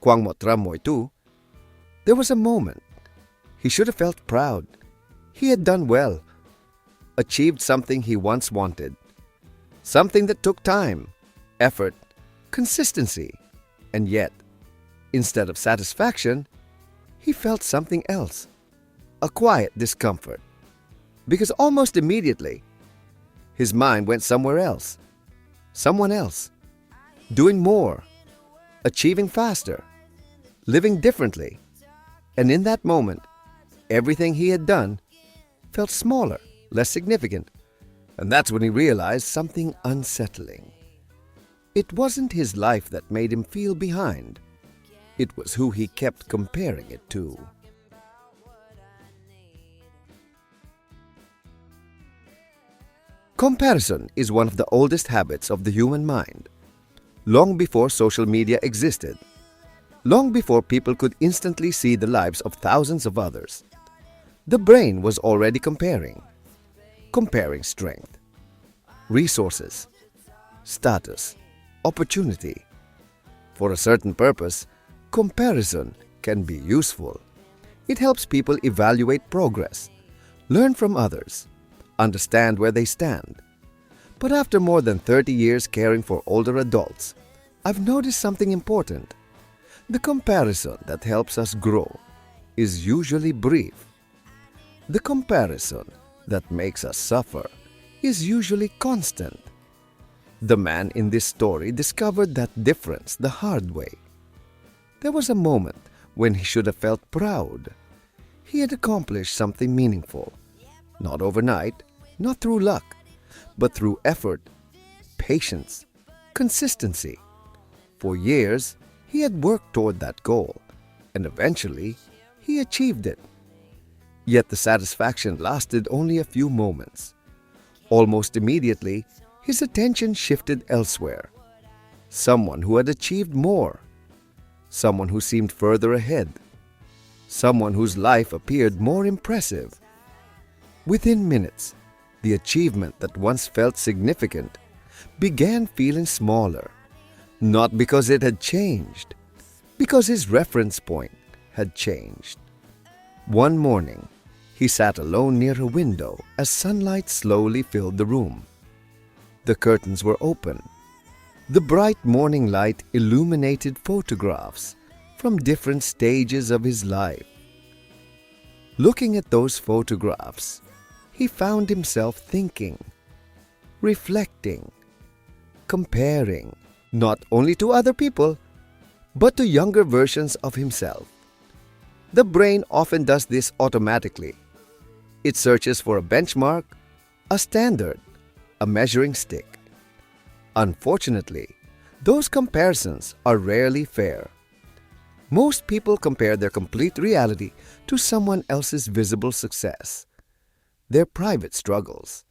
Kwang motramoy too, there was a moment. He should have felt proud. He had done well, achieved something he once wanted, something that took time, effort, consistency, and yet, instead of satisfaction, he felt something else, a quiet discomfort, because almost immediately, his mind went somewhere else, someone else, doing more, achieving faster, living differently, and in that moment, everything he had done felt smaller, less significant, and that's when he realized something unsettling. It wasn't his life that made him feel behind. It was who he kept comparing it to. Comparison is one of the oldest habits of the human mind. Long before social media existed, long before people could instantly see the lives of thousands of others, the brain was already comparing strength, resources, status, opportunity. For a certain purpose, comparison can be useful. It helps people evaluate progress, learn from others, understand where they stand. But after more than 30 years caring for older adults, I've noticed something important. The comparison that helps us grow is usually brief. The comparison that makes us suffer is usually constant. The man in this story discovered that difference the hard way. There was a moment when he should have felt proud. He had accomplished something meaningful. Not overnight, not through luck, but through effort, patience, consistency. For years, he had worked toward that goal, and eventually, he achieved it. Yet the satisfaction lasted only a few moments. Almost immediately, his attention shifted elsewhere. Someone who had achieved more. Someone who seemed further ahead. Someone whose life appeared more impressive. Within minutes, the achievement that once felt significant began feeling smaller, not because it had changed, because his reference point had changed. One morning, he sat alone near a window as sunlight slowly filled the room. The curtains were open. The bright morning light illuminated photographs from different stages of his life. Looking at those photographs, he found himself thinking, reflecting, comparing, not only to other people, but to younger versions of himself. The brain often does this automatically. It searches for a benchmark, a standard, a measuring stick. Unfortunately, those comparisons are rarely fair. Most people compare their complete reality to someone else's visible success, their private struggles,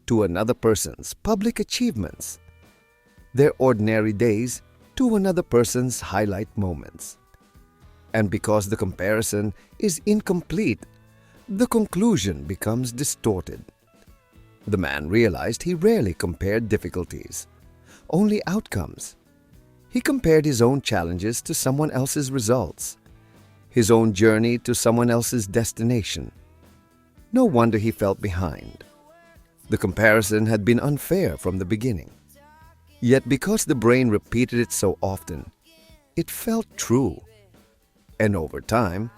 to another person's public achievements, their ordinary days to another person's highlight moments. And because the comparison is incomplete, the conclusion becomes distorted. The man realized he rarely compared difficulties, only outcomes. He compared his own challenges to someone else's results, his own journey to someone else's destination. No wonder he felt behind. The comparison had been unfair from the beginning. Yet because the brain repeated it so often, it felt true. And over time,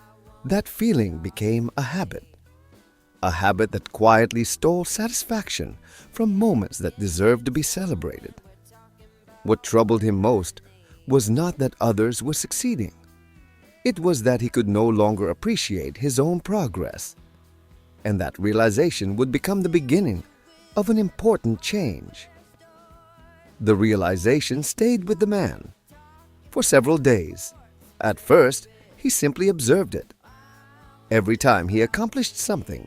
that feeling became a habit that quietly stole satisfaction from moments that deserved to be celebrated. What troubled him most was not that others were succeeding. It was that he could no longer appreciate his own progress. And that realization would become the beginning of an important change. The realization stayed with the man for several days. At first, he simply observed it. Every time he accomplished something,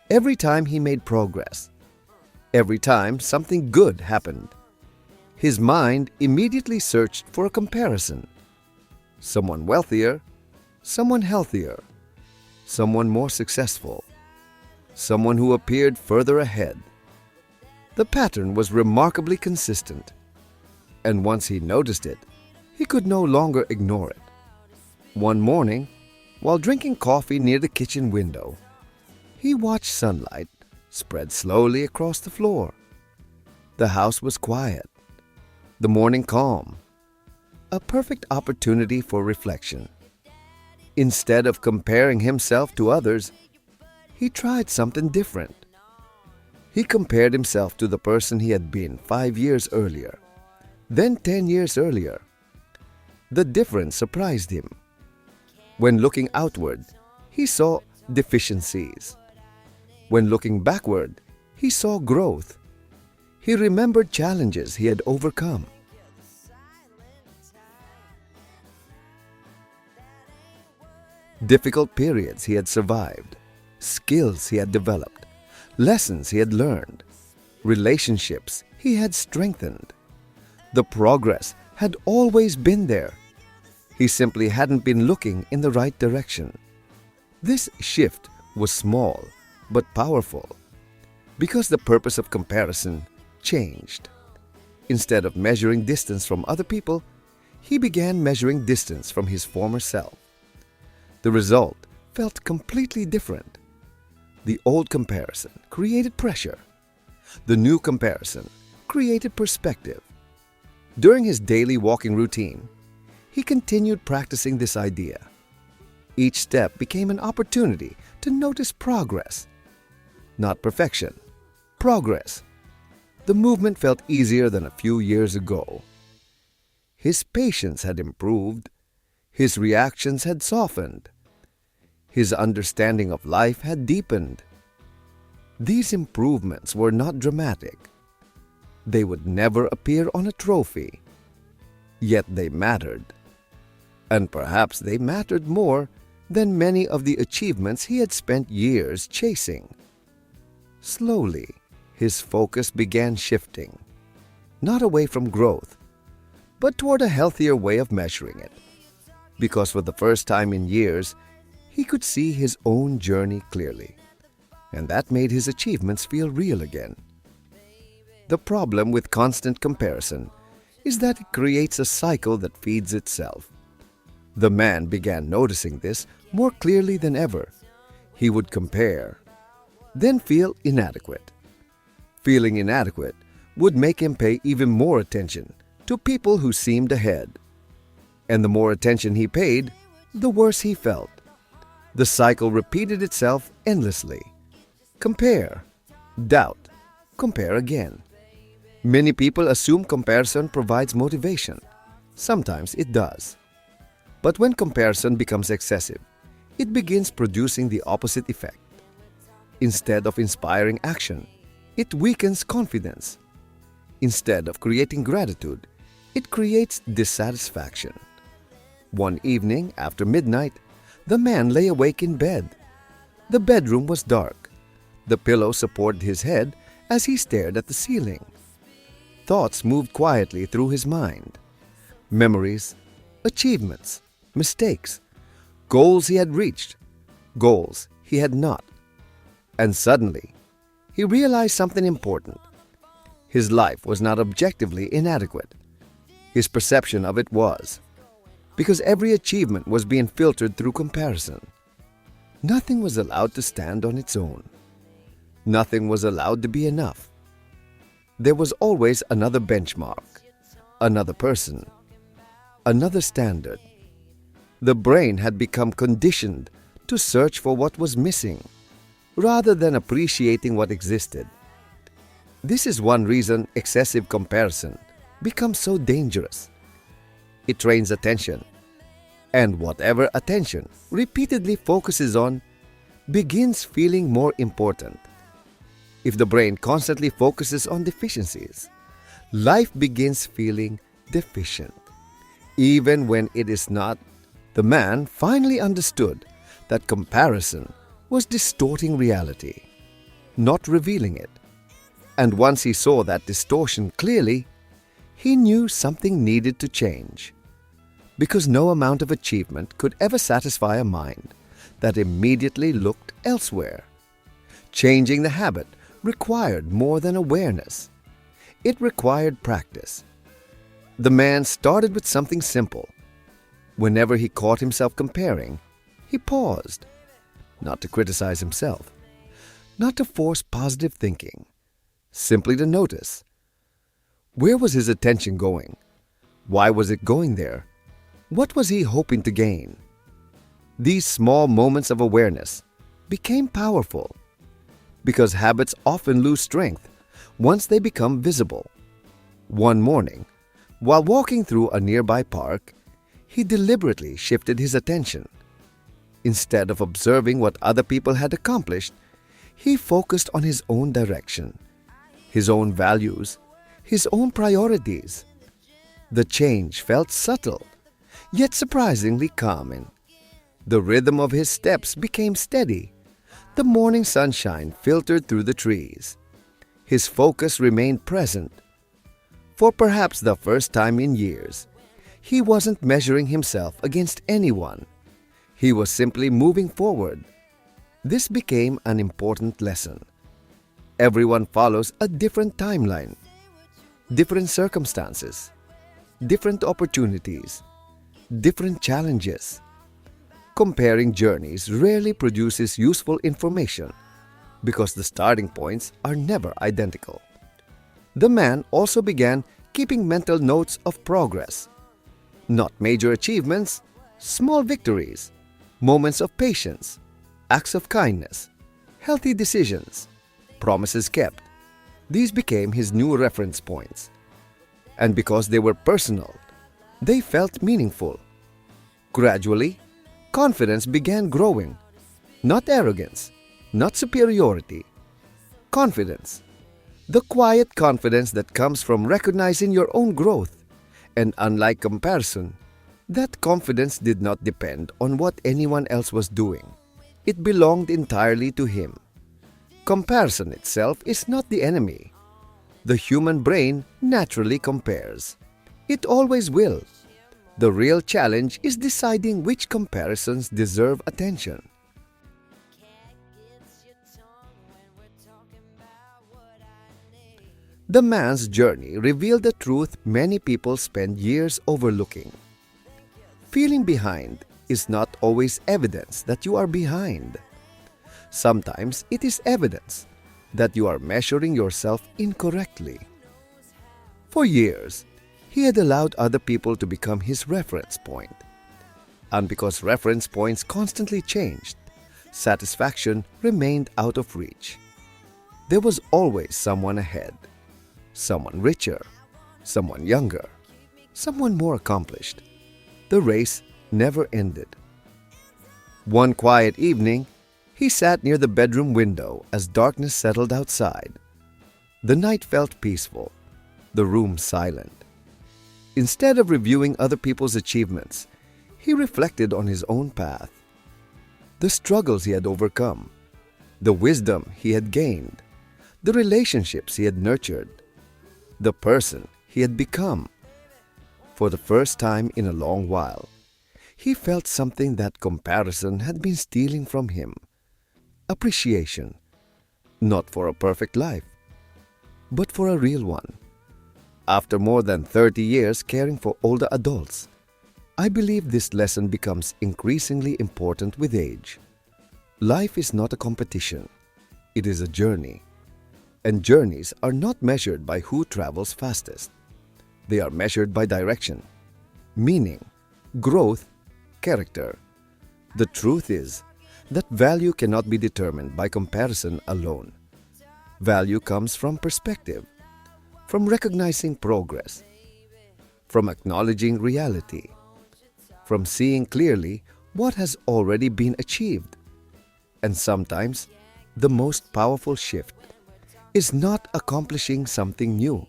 every time he made progress, every time something good happened, his mind immediately searched for a comparison. Someone wealthier, someone healthier, someone more successful, someone who appeared further ahead. The pattern was remarkably consistent, and once he noticed it, He could no longer ignore it. One morning, while drinking coffee near the kitchen window, he watched sunlight spread slowly across the floor. The house was quiet, the morning calm, a perfect opportunity for reflection. Instead of comparing himself to others, he tried something different. He compared himself to the person he had been 5 years earlier, then 10 years earlier. The difference surprised him. When looking outward, he saw deficiencies. When looking backward, he saw growth. He remembered challenges he had overcome. Difficult periods he had survived, skills he had developed, lessons he had learned, relationships he had strengthened. The progress had always been there. He simply hadn't been looking in the right direction. This shift was small but powerful because the purpose of comparison changed. Instead of measuring distance from other people, he began measuring distance from his former self. The result felt completely different. The old comparison created pressure. The new comparison created perspective. During his daily walking routine, he continued practicing this idea. Each step became an opportunity to notice progress. Not perfection, progress. The movement felt easier than a few years ago. His patience had improved. His reactions had softened. His understanding of life had deepened. These improvements were not dramatic. They would never appear on a trophy. Yet they mattered. And perhaps they mattered more than many of the achievements he had spent years chasing. Slowly, his focus began shifting, not away from growth, but toward a healthier way of measuring it. Because for the first time in years, he could see his own journey clearly, and that made his achievements feel real again. The problem with constant comparison is that it creates a cycle that feeds itself. The man began noticing this more clearly than ever. He would compare, then feel inadequate. Feeling inadequate would make him pay even more attention to people who seemed ahead. And the more attention he paid, the worse he felt. The cycle repeated itself endlessly. Compare, doubt, compare again. Many people assume comparison provides motivation. Sometimes it does. But when comparison becomes excessive, it begins producing the opposite effect. Instead of inspiring action, it weakens confidence. Instead of creating gratitude, it creates dissatisfaction. One evening after midnight, the man lay awake in bed. The bedroom was dark. The pillow supported his head as he stared at the ceiling. Thoughts moved quietly through his mind. Memories, achievements, mistakes, goals he had reached, goals he had not. And suddenly, he realized something important. His life was not objectively inadequate. His perception of it was, because every achievement was being filtered through comparison. Nothing was allowed to stand on its own. Nothing was allowed to be enough. There was always another benchmark, another person, another standard. The brain had become conditioned to search for what was missing, rather than appreciating what existed. This is one reason excessive comparison becomes so dangerous. It trains attention, and whatever attention repeatedly focuses on begins feeling more important. If the brain constantly focuses on deficiencies, life begins feeling deficient. Even when it is not, the man finally understood that comparison was distorting reality, not revealing it. And once he saw that distortion clearly, he knew something needed to change. Because no amount of achievement could ever satisfy a mind that immediately looked elsewhere. Changing the habit required more than awareness. It required practice. The man started with something simple. Whenever he caught himself comparing, he paused, not to criticize himself, not to force positive thinking, simply to notice. Where was his attention going? Why was it going there? What was he hoping to gain? These small moments of awareness became powerful because habits often lose strength once they become visible. One morning, while walking through a nearby park, he deliberately shifted his attention. Instead of observing what other people had accomplished, he focused on his own direction, his own values, his own priorities. The change felt subtle, yet surprisingly calming. The rhythm of his steps became steady. The morning sunshine filtered through the trees. His focus remained present. For perhaps the first time in years, he wasn't measuring himself against anyone. He was simply moving forward. This became an important lesson. Everyone follows a different timeline, different circumstances, different opportunities, different challenges. Comparing journeys rarely produces useful information because the starting points are never identical. The man also began keeping mental notes of progress. Not major achievements, small victories, moments of patience, acts of kindness, healthy decisions, promises kept. These became his new reference points. And because they were personal, they felt meaningful. Gradually, confidence began growing. Not arrogance, not superiority. Confidence. The quiet confidence that comes from recognizing your own growth. And unlike comparison, that confidence did not depend on what anyone else was doing. It belonged entirely to him. Comparison itself is not the enemy. The human brain naturally compares. It always will. The real challenge is deciding which comparisons deserve attention. The man's journey revealed a truth many people spend years overlooking. Feeling behind is not always evidence that you are behind. Sometimes it is evidence that you are measuring yourself incorrectly. For years, he had allowed other people to become his reference point. And because reference points constantly changed, satisfaction remained out of reach. There was always someone ahead, someone richer, someone younger, someone more accomplished. The race never ended. One quiet evening, he sat near the bedroom window as darkness settled outside. The night felt peaceful, the room silent. Instead of reviewing other people's achievements, he reflected on his own path. The struggles he had overcome, the wisdom he had gained, the relationships he had nurtured, the person he had become. For the first time in a long while, he felt something that comparison had been stealing from him. Appreciation, not for a perfect life, but for a real one. After more than 30 years caring for older adults, I believe this lesson becomes increasingly important with age. Life is not a competition, it is a journey. And journeys are not measured by who travels fastest. They are measured by direction, meaning, growth, character. The truth is that value cannot be determined by comparison alone. Value comes from perspective, from recognizing progress, from acknowledging reality, from seeing clearly what has already been achieved. And sometimes, the most powerful shift is not accomplishing something new.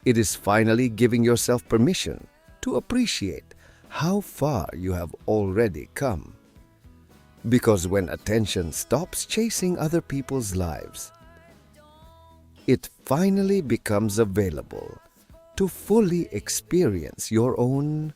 It is finally giving yourself permission to appreciate how far you have already come. Because when attention stops chasing other people's lives, it finally becomes available to fully experience your own